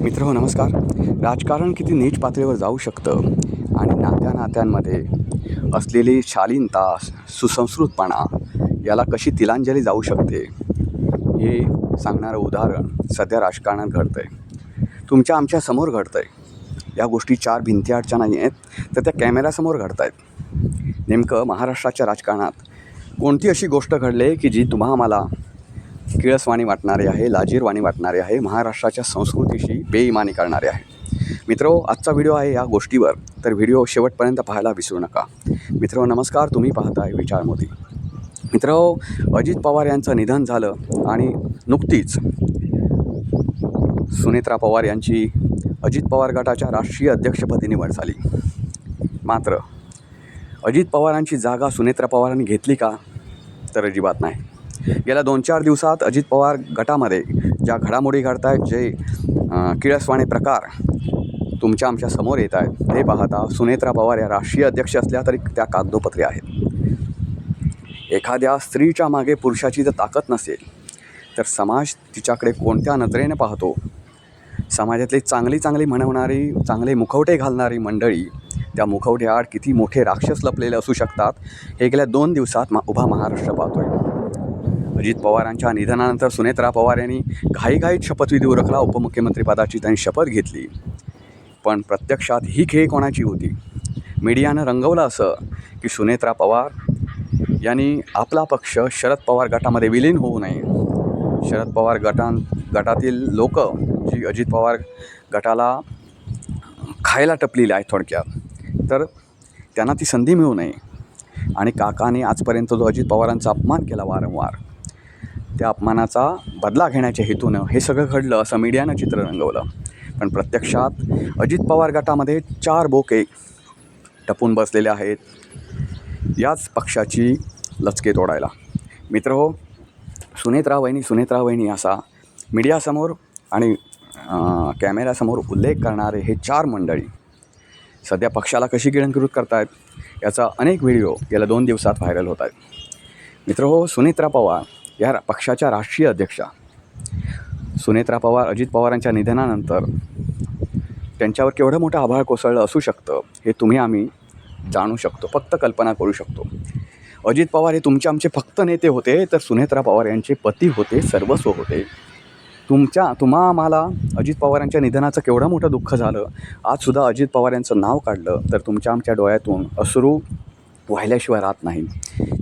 मित्रहो नमस्कार. राजकारण किती नीच पातळीवर जाऊ शकतं आणि नात्यांमध्ये असलेली शालीनता, सुसंस्कृतपणा याला कशी तिलांजली जाऊ शकते हे सांगणारं उदाहरण सध्या राजकारणात घडतं आहे. तुमच्या आमच्या समोर घडतं आहे. या गोष्टी चार भिंतीआडच्या नाही आहेत, तर त्या कॅमेऱ्यासमोर घडत आहेत. नेमकं महाराष्ट्राच्या राजकारणात कोणती अशी गोष्ट घडली की जी तुम्हा मला किळसवाणी वाटणारी आहे, लाजीरवाणी वाटणारी आहे, महाराष्ट्राच्या संस्कृतीशी बेईमानी करणारी आहे. मित्रो, आजचा व्हिडिओ आहे या गोष्टीवर, तर व्हिडिओ शेवटपर्यंत पाहायला विसरू नका. मित्रो नमस्कार, तुम्ही पाहताय विचार मोदी. मित्रो, अजित पवार यांचं निधन झालं आणि नुकतीच सुनेत्रा पवार यांची अजित पवार गटाच्या राष्ट्रीय अध्यक्षपदी निवड झाली. मात्र अजित पवारांची जागा सुनेत्रा पवारांनी घेतली का? तर अजिबात नाही. गेल्या 2-4 दिवसात अजित पवार गटामध्ये ज्या घडामोडी घडत आहेत, जे किळसवाणे प्रकार तुमच्या आमच्या समोर येत आहेत, ते पाहता सुनेत्रा पवार या राष्ट्रीय अध्यक्ष असल्या तरी त्या कागदोपत्री आहेत. एखाद्या स्त्रीच्या मागे पुरुषाची जर ताकद नसेल तर समाज तिच्याकडे कोणत्या नजरेने पाहतो? समाजातली चांगली म्हणवणारी, चांगले मुखवटे घालणारी मंडळी त्या मुखवट्याआड किती मोठे राक्षस लपलेले असू शकतात हे गेल्या 2 दिवसात उभा महाराष्ट्र पाहतोय. अजित पवारांच्या निधनानंतर सुनेत्रा पवार यांनी घाईघाईत शपथविधी उरकला. उपमुख्यमंत्रीपदाची त्यांनी शपथ घेतली. पण प्रत्यक्षात ही खेळ कोणाची होती? मीडियानं रंगवलं असं की सुनेत्रा पवार यांनी आपला पक्ष शरद पवार गटामध्ये विलीन होऊ नये. शरद पवार गटातील लोक जी अजित पवार गटाला खायला टपलेली आहेत थोडक्यात, तर त्यांना ती संधी मिळू नये. आणि काकाने आजपर्यंत जो अजित पवारांचा अपमान केला वारंवार, त्या अपमानाचा बदला घेण्याच्या हेतूनं हे सगळं घडलं असं मीडियानं चित्र रंगवलं. पण प्रत्यक्षात अजित पवार गटामध्ये 4 बोके टपून बसलेले आहेत याच पक्षाची लचके तोडायला. मित्रहो, सुनेत्रा वहिनी असा मीडियासमोर आणि कॅमेऱ्यासमोर उल्लेख करणारे हे 4 मंडळी सध्या पक्षाला कशी गिळंकृत करतायत याचा अनेक व्हिडिओ गेल्या 2 दिवसात व्हायरल होत आहेत. मित्रहो, सुनेत्रा पवार या पक्षाच्या राष्ट्रीय अध्यक्षा. सुनेत्रा पवार अजित पवारांच्या निधनानंतर त्यांच्यावर केवढं मोठं आभाळ कोसळलं असू शकतं हे तुम्ही आम्ही जाणू शकतो, फक्त कल्पना करू शकतो. अजित पवार हे तुमचे आमचे फक्त नेते होते, तर सुनेत्रा पवार यांचे पती होते, सर्वस्व होते. तुम्हा आम्हाला अजित पवारांच्या निधनाचं केवढं मोठं दुःख झालं. आजसुद्धा अजित पवार यांचं नाव काढलं तर तुमच्या आमच्या डोळ्यातून अश्रू वाहिल्याशिवाय राहत नाही.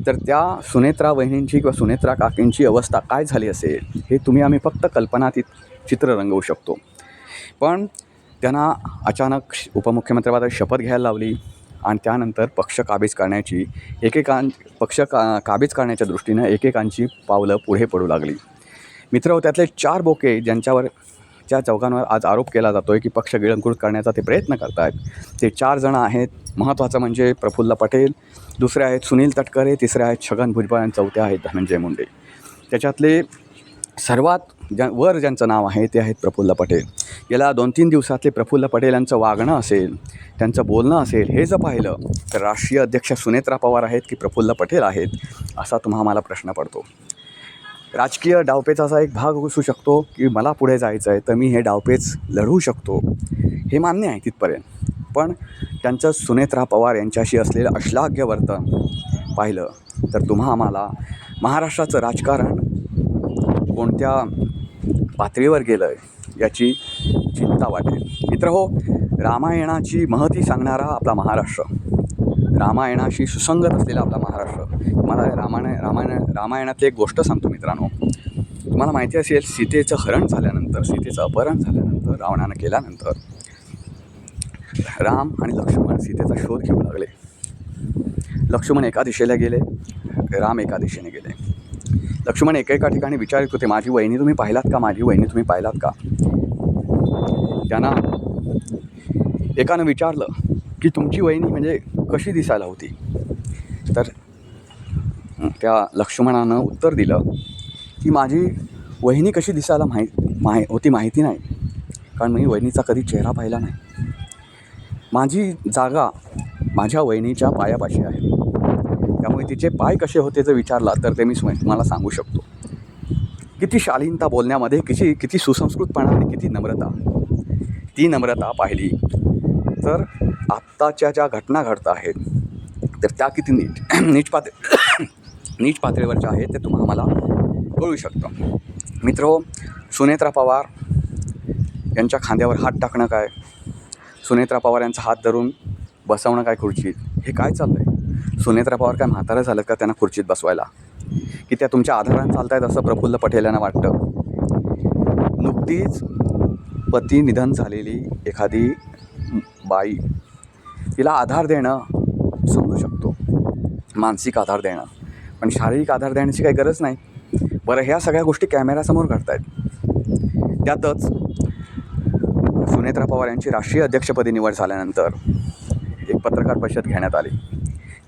तर त्या सुनेत्रा वहिनींची किंवा सुनेत्रा काकींची अवस्था काय झाली असेल हे तुम्ही आम्ही फक्त कल्पनातीत चित्र रंगवू शकतो. पण त्यांना अचानक उपमुख्यमंत्रीपदाची शपथ घ्यायला लावली आणि त्यानंतर पक्ष काबीज करण्याच्या दृष्टीनं एकेकांची पावलं पुढे पडू लागली. मित्र, त्यातले 4 बोके ज्या चौघांवर आज आरोप केला जातो आहे की पक्ष गिळंकृत करण्याचा ते प्रयत्न करत आहेत, ते 4 जण आहेत. महत्त्वाचं म्हणजे प्रफुल्ल पटेल, दुसरे आहेत सुनील तटकरे, तिसरे आहेत छगन भुजबळ आणि चौथे आहेत धनंजय मुंडे. त्याच्यातले सर्वात वर ज्यांचं नाव आहे ते आहेत प्रफुल्ल पटेल. गेल्या 2-3 दिवसातले प्रफुल्ल पटेल यांचं वागणं असेल, त्यांचं बोलणं असेल, हे जर पाहिलं तर राष्ट्रीय अध्यक्ष सुनेत्रा पवार आहेत की प्रफुल्ल पटेल आहेत असा तुम्हाला प्रश्न पडतो. राजकीय डावपेचाचा एक भाग असू शकतो की मला पुढे जायचं आहे तर मी हे डावपेच लढवू शकतो, हे मान्य आहे तिथपर्यंत. पण त्यांचं सुनेत्रा पवार यांच्याशी असलेलं अश्लाघ्य वर्तन पाहिलं तर आम्हाला महाराष्ट्राचं राजकारण कोणत्या पातळीवर गेलं आहे याची चिंता वाटेल. मित्रहो, रामायणाची महती सांगणारा आपला महाराष्ट्र, रामायणाशी सुसंगत असलेला आपला महाराष्ट्र. तुम्हाला रामायणातली एक गोष्ट सांगतो मित्रांनो. तुम्हाला माहिती असेल, सीतेचं हरण झाल्यानंतर, सीतेचं अपहरण झाल्यानंतर, रावणानं केल्यानंतर राम आणि लक्ष्मण सीतेचा शोध घेऊ लागले. लक्ष्मण एका दिशेला गेले, राम एका दिशेने गेले. लक्ष्मण एकेका ठिकाणी विचारित होते, माझी वहिनी तुम्ही पाहिलात का, माझी वहिनी तुम्ही पाहिलात का. त्यांना एकानं विचारलं की तुमची वहिनी म्हणजे कशी दिसायला होती. तर त्या लक्ष्मणानं उत्तर दिलं की माझी वहिनी कशी दिसायला माहिती नाही, कारण मी वहिनीचा कधी चेहरा पाहिला नाही. माझी जागा माझ्या वहिनीच्या पायापाशी आहे, त्यामुळे तिचे पाय कसे होते जर विचारला तर ते मी तुम्हाला सांगू शकतो. किती शालीनता बोलण्यामध्ये, किती सुसंस्कृतपणा आणि किती नम्रता. ती नम्रता पाहिली तर आत्ताच्या ज्या घटना घडत आहेत तर त्या किती नीच पातळीवरच्या आहेत ते तुम्हाला कळू शकतं. मित्रो, सुनेत्रा पवार यांच्या खांद्यावर हात टाकणं काय, सुनेत्रा पवार यांचा हात धरून बसवणं काय खुर्चीत, हे काय चाललं आहे? सुनेत्रा पवार काय म्हातारं झालं का त्यांना खुर्चीत बसवायला, की त्या तुमच्या आधारानं चालत आहेत असं प्रफुल्ल पटेल यांना वाटतं? नुकतीच पती निधन झालेली एखादी बाई, तिला आधार देणं समजू शकतो, मानसिक आधार देणं, पण शारीरिक आधार देण्याची काही गरज नाही. बरं, ह्या सगळ्या गोष्टी कॅमेऱ्यासमोर घडत आहेत. त्यातच सुनेत्रा पवार यांची राष्ट्रीय अध्यक्षपदी निवड झाल्यानंतर एक पत्रकार परिषद घेण्यात आली.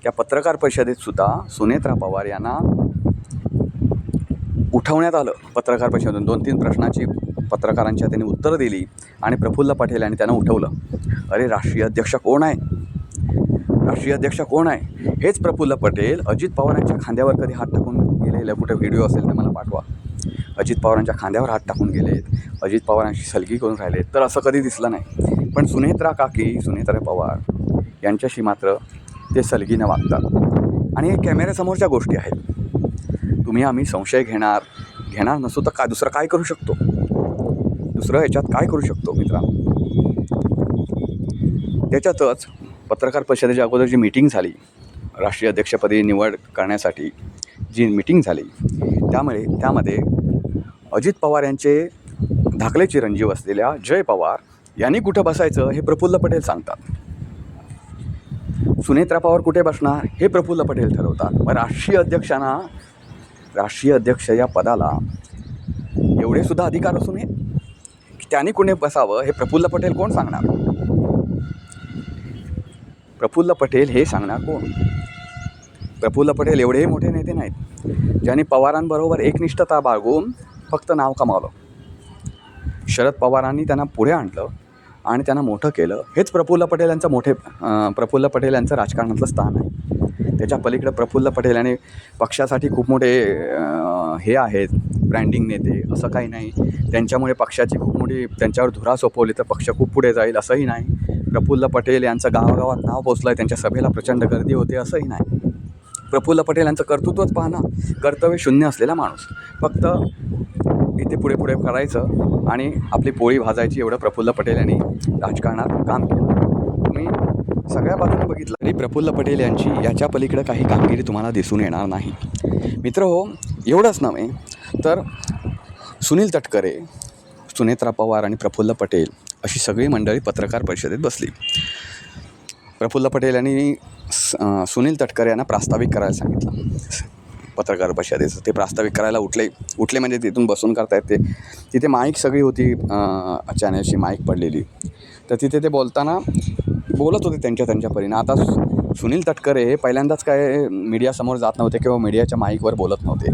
त्या पत्रकार परिषदेतसुद्धा सुनेत्रा पवार यांना उठवण्यात आलं. पत्रकार परिषदेतून 2-3 प्रश्नाची पत्रकारांच्या त्यांनी उत्तरं दिली आणि प्रफुल्ल पटेल यांनी त्यांना उठवलं. अरे, राष्ट्रीय अध्यक्ष कोण आहे? राष्ट्रीय अध्यक्ष कोण आहे? हेच प्रफुल्ल पटेल अजित पवारांच्या खांद्यावर कधी हात टाकून गेलेलं कुठे व्हिडिओ असेल तर मला पाठवा. अजित पवारांच्या खांद्यावर हात टाकून गेलेत, अजित पवारांशी सलगी करून राहिलेत, तर असं कधी दिसलं नाही. पण सुनेत्रा पवार यांच्याशी मात्र ते सलगीनं वागतात. आणि हे कॅमेऱ्यासमोरच्या गोष्टी आहेत. तुम्ही आम्ही संशय घेणार नसू तर काय दुसरं काय करू शकतो? दुसरं ह्याच्यात काय करू शकतो मित्रांनो? त्याच्यातच पत्रकार परिषदेच्या अगोदर जी मीटिंग झाली, राष्ट्रीय अध्यक्षपदी निवड करण्यासाठी जी मीटिंग झाली, त्यामध्ये अजित पवार यांचे धाकले चिरंजीव असलेल्या जय पवार यांनी कुठं बसायचं हे प्रफुल्ल पटेल सांगतात. सुनेत्रा पवार कुठे बसणार हे प्रफुल्ल पटेल ठरवतात. मग राष्ट्रीय अध्यक्ष या पदाला एवढे सुद्धा अधिकार असून की त्यांनी कुणी बसावं हे प्रफुल्ल पटेल कोण सांगणार? प्रफुल्ल पटेल हे सांगणार कोण? प्रफुल्ल पटेल एवढेही मोठे नेते नाहीत ज्यांनी पवारांबरोबर एकनिष्ठता बाळगून फक्त नाव कमावलं. शरद पवारांनी त्यांना पुढे आणलं आणि त्यांना मोठं केलं. हेच प्रफुल्ल पटेल यांचं राजकारणातलं स्थान आहे. त्याच्या पलीकडे प्रफुल्ल पटेल यांनी पक्षासाठी खूप मोठे हे आहेत, ब्रँडिंग नेते, असं काही नाही. त्यांच्यामुळे पक्षाची खूप मोठी त्यांच्यावर धुरा सोपवली तर पक्ष खूप पुढे जाईल असंही नाही. प्रफुल्ल पटेल यांचं गावागावात नाव पोचलं आहे, त्यांच्या सभेला प्रचंड गर्दी होते असंही नाही. प्रफुल्ल पटेल यांचं कर्तृत्वच पाहणं, कर्तव्य शून्य असलेला माणूस, फक्त इथे पुढे करायचं आणि आपली पोळी भाजायची, एवढं प्रफुल्ल पटेल यांनी राजकारणात काम केलं. तुम्ही सगळ्या बाजूने बघितलं तरी प्रफुल्ल पटेल यांची याच्या पलीकडे काही कामगिरी तुम्हाला दिसून येणार नाही. मित्रहो, एवढंच नव्हे तर सुनील तटकरे, सुनेत्रा पवार आणि प्रफुल्ल पटेल अशी सगळी मंडळी पत्रकार परिषदेत बसली. प्रफुल्ल पटेल यांनी सुनील तटकरे यांना प्रास्ताविक करायला सांगितलं पत्रकार परिषदेचं. ते प्रास्ताविक करायला उठले म्हणजे तिथून बसून करता येते. तिथे माईक सगळी होती, चॅनलची माईक पडलेली, तर तिथे ते बोलत होते त्यांच्या परीनं. आता सुनील तटकरे हे पहिल्यांदाच काय मीडियासमोर जात नव्हते किंवा मीडियाच्या माईकवर बोलत नव्हते.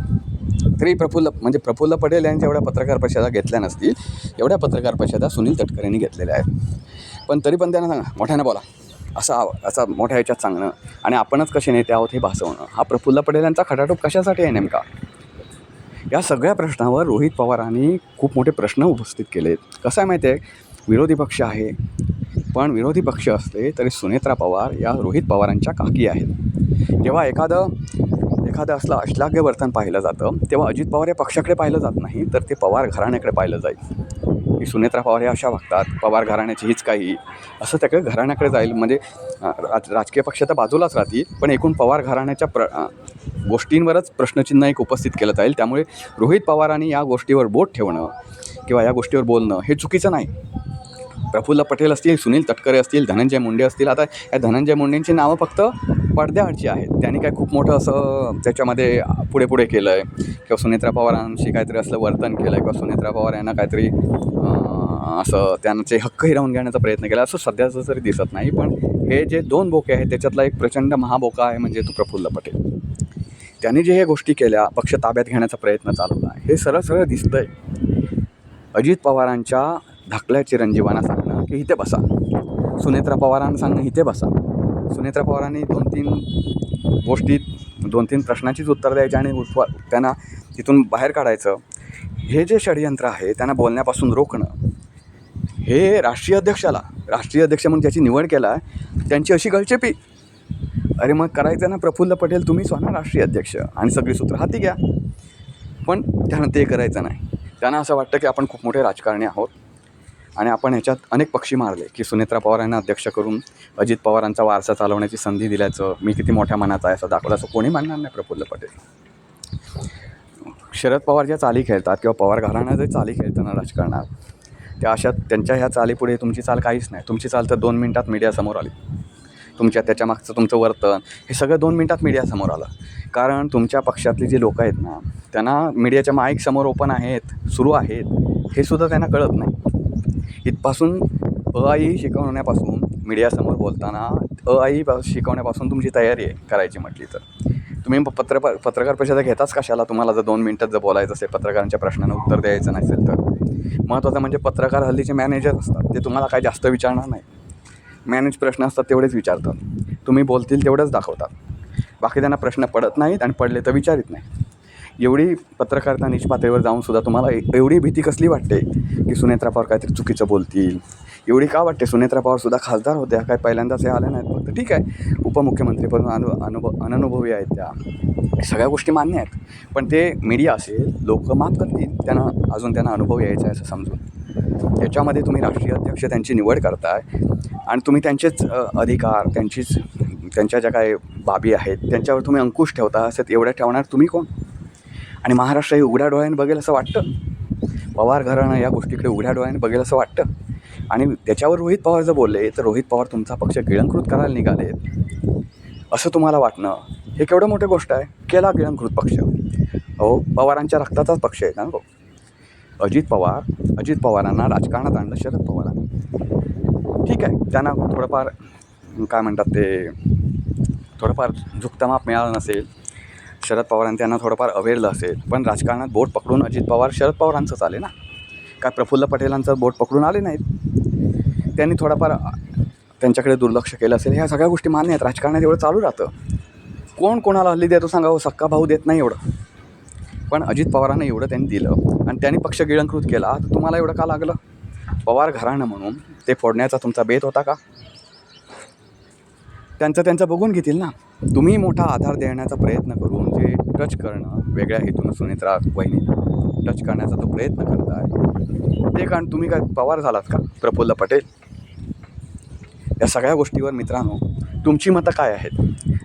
तरी प्रफुल्ल पटेल यांच्या एवढ्या पत्रकार परिषदा घेतल्या नसतील, एवढ्या पत्रकार परिषदा सुनील तटकरेंनी घेतलेल्या आहेत. पण तरी पण त्यांना सांगा मोठ्याने बोला, असा मोठ्या ह्याच्यात सांगणं आणि आपणच कसे नेते आहोत हे भासवणं, हा प्रफुल्ल पटेल यांचा खटाटोप कशासाठी आहे नेमका? या सगळ्या प्रश्नावर रोहित पवारांनी खूप मोठे प्रश्न उपस्थित केलेत. कसं आहे माहिती आहे, विरोधी पक्ष आहे, पण विरोधी पक्ष असले तरी सुनेत्रा पवार या रोहित पवारांच्या काकी आहेत. जेव्हा एखादं असलं अश्लाघ्य वर्तन पाहिलं जातं तेव्हा अजित पवार या पक्षाकडे पाहिलं जात नाही, तर ते पवार घराण्याकडे पाहिलं जाईल की सुनेत्रा पवार हे अशा वागतात, पवार घराण्याची हीच काही, असं त्याकडे घराण्याकडे जाईल. म्हणजे राजकीय पक्ष तर बाजूलाच राहतील, पण एकूण पवार घराण्याच्या गोष्टींवरच प्रश्नचिन्ह एक उपस्थित केलं जाईल. त्यामुळे रोहित पवारांनी या गोष्टीवर बोट ठेवणं किंवा या गोष्टीवर बोलणं हे चुकीचं नाही. प्रफुल्ल पटेल असतील, सुनील तटकरे असतील, धनंजय मुंडे असतील. आता या धनंजय मुंडेंची नावं फक्त पडद्याआडची आहेत. त्यांनी काय खूप मोठं असं त्याच्यामध्ये पुढे केलं आहे किंवा सुनेत्रा पवारांशी काहीतरी असलं वर्तन केलं आहे किंवा सुनेत्रा पवार यांना काहीतरी असं त्यांचे हक्क हिरावून घेण्याचा प्रयत्न केला असं सध्याचं तरी दिसत नाही. पण हे जे 2 बोके आहेत त्याच्यातला एक प्रचंड महाबोका आहे म्हणजे तो प्रफुल्ल पटेल. त्यांनी जे हे गोष्टी केल्या, पक्ष ताब्यात घेण्याचा प्रयत्न चालवला, हे सरळ दिसतंय. अजित पवारांच्या धाकल्या चिरंजीवांना सांगणं की इथे बसा, सुनेत्रा पवारांना सांगणं इथे बसा. सुनेत्रा पवारांनी 2-3 प्रश्नाचीच उत्तर द्यायची आणि त्यांना तिथून बाहेर काढायचं. हे जे षडयंत्र आहे त्यांना बोलण्यापासून रोखणं, हे राष्ट्रीय अध्यक्ष म्हणून ज्याची निवड केला आहे त्यांची अशी गळचेपी. अरे मग करायचं ना, प्रफुल्ल पटेल तुम्हीच व्हा ना राष्ट्रीय अध्यक्ष आणि सगळी सूत्र हाती घ्या. पण त्यानं ते करायचं नाही. त्यांना असं वाटतं की आपण खूप मोठे राजकारणी आहोत आणि आपण ह्याच्यात अनेक पक्षी मारले की सुनेत्रा पवार यांना अध्यक्ष करून अजित पवारांचा वारसा चालवण्याची संधी दिल्याचं मी किती मोठ्या मनाचा आहे असं दाखवलं, असं कोणी मानणार नाही प्रफुल्ल पटेल. शरद पवार ज्या चाली खेळतात किंवा पवार घराणं जे चाली खेळतं ना राजकारणात, त्या अशा त्यांच्या ह्या चालीपुढे तुमची चाल काहीच नाही. तुमची चाल तर 2 मिनिटात मीडियासमोर आली. त्याच्यामागचं तुमचं वर्तन हे सगळं 2 मिनिटात मीडियासमोर आलं. कारण तुमच्या पक्षातली जी लोकं आहेत ना, त्यांना मीडियाच्या माईक समोर ओपन आहेत, सुरू आहेत, हे सुद्धा त्यांना कळत नाही. इथपासून आई शिकवण्यापासून मीडियासमोर बोलताना आई शिकवण्यापासून तुमची तयारी आहे करायची म्हटली तर. तुम्ही पत्रकार परिषदा घेताच कशाला? तुम्हाला जर 2 मिनिटात जर बोलायचं असेल, पत्रकारांच्या प्रश्नांना उत्तर द्यायचं नसेल तर. महत्त्वाचं म्हणजे पत्रकार हल्लीचे मॅनेजर असतात, ते तुम्हाला काय जास्त विचारणार नाही. मॅनेज प्रश्न असतात तेवढेच विचारतात, तुम्ही बोलतील तेवढंच दाखवतात. बाकी त्यांना प्रश्न पडत नाहीत आणि पडले तर विचारित नाही. एवढी पत्रकारिता नीच पातळीवर जाऊनसुद्धा तुम्हाला एवढी भीती कसली वाटते की सुनेत्रा पवार काहीतरी चुकीचं बोलतील? एवढी का वाटते? सुनेत्रा पवारसुद्धा खासदार होत्या, काय पहिल्यांदाच हे आल्या नाहीत. फक्त ठीक आहे, उपमुख्यमंत्रीपद अनुभवी आहेत, त्या सगळ्या गोष्टी मान्य आहेत. पण ते मीडिया असेल, लोक माफ करतील, त्यांना अनुभव यायचा आहे असं समजून. याच्यामध्ये तुम्ही राष्ट्रीय अध्यक्ष त्यांची निवड करताय आणि तुम्ही त्यांचेच अधिकार, त्यांच्या ज्या काही बाबी आहेत त्यांच्यावर तुम्ही अंकुश ठेवता. असं एवढ्या ठेवणार तुम्ही कोण? आणि महाराष्ट्र हे उघड्या डोळ्याने बघेल असं वाटतं? पवार घराणं या गोष्टीकडे उघड्या डोळ्याने बघेल असं वाटतं? आणि त्याच्यावर रोहित पवार जर बोलले तर रोहित पवार तुमचा पक्ष गिळंकृत करायला निघालेत असं तुम्हाला वाटणं हे केवढं मोठी गोष्ट आहे. केला गिळंकृत पक्ष. हो, पवारांच्या रक्ताचाच पक्ष आहे ना हो. अजित पवारांना राजकारणात आणलं शरद पवारांनी. ठीक आहे, त्यांना थोडंफार काय म्हणतात ते, थोडंफार झुकतामाप मिळालं नसेल, शरद पवारांनी त्यांना थोडंफार अवेरलं असेल, पण राजकारणात बोट पकडून अजित पवार शरद पवारांचंच आले ना, काय प्रफुल्ल पटेलांचं बोट पकडून आले नाहीत. त्यांनी थोडंफार त्यांच्याकडे दुर्लक्ष केलं असेल. ह्या सगळ्या गोष्टी मान्य आहेत. राजकारणात एवढं चालू राहतं. कोण कोणाला हल्ली देतो सांगा? सक्का भाऊ देत नाही एवढं. पण अजित पवारांना एवढं त्यांनी दिलं आणि त्यांनी पक्ष गिळंकृत केला, तर तुम्हाला एवढं का लागलं? पवार घराणं म्हणून ते फोडण्याचा तुमचा बेत होता का? त्यांचं बघून घेतील ना. तुम्ही मोठा आधार देण्याचा प्रयत्न करून जे टच करणं, वेगळ्या हेतून सुनेत्रा वहिनी टच करण्याचा जो प्रयत्न करताय ते कारण तुम्ही काय पवार झालात का? प्रफुल्ल पटेल? या सगळ्या गोष्टीवर मित्रांनो तुमची मतं काय आहेत?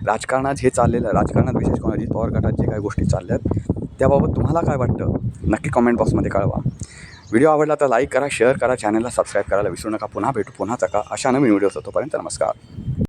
राजकारणात हे चाललेलं, राजकारणात विशेष करून अजित पवार गटात जे काही गोष्टी चालल्यात त्याबाबत तुम्हाला काय वाटतं नक्की कॉमेंट बॉक्समध्ये कळवा. व्हिडिओ आवडला तर लाईक करा, शेअर करा, चॅनलला सबस्क्राईब करायला विसरू नका. पुन्हा भेटू, पुन्हा चका अशा नवीन व्हिडिओज. तोपर्यंत नमस्कार.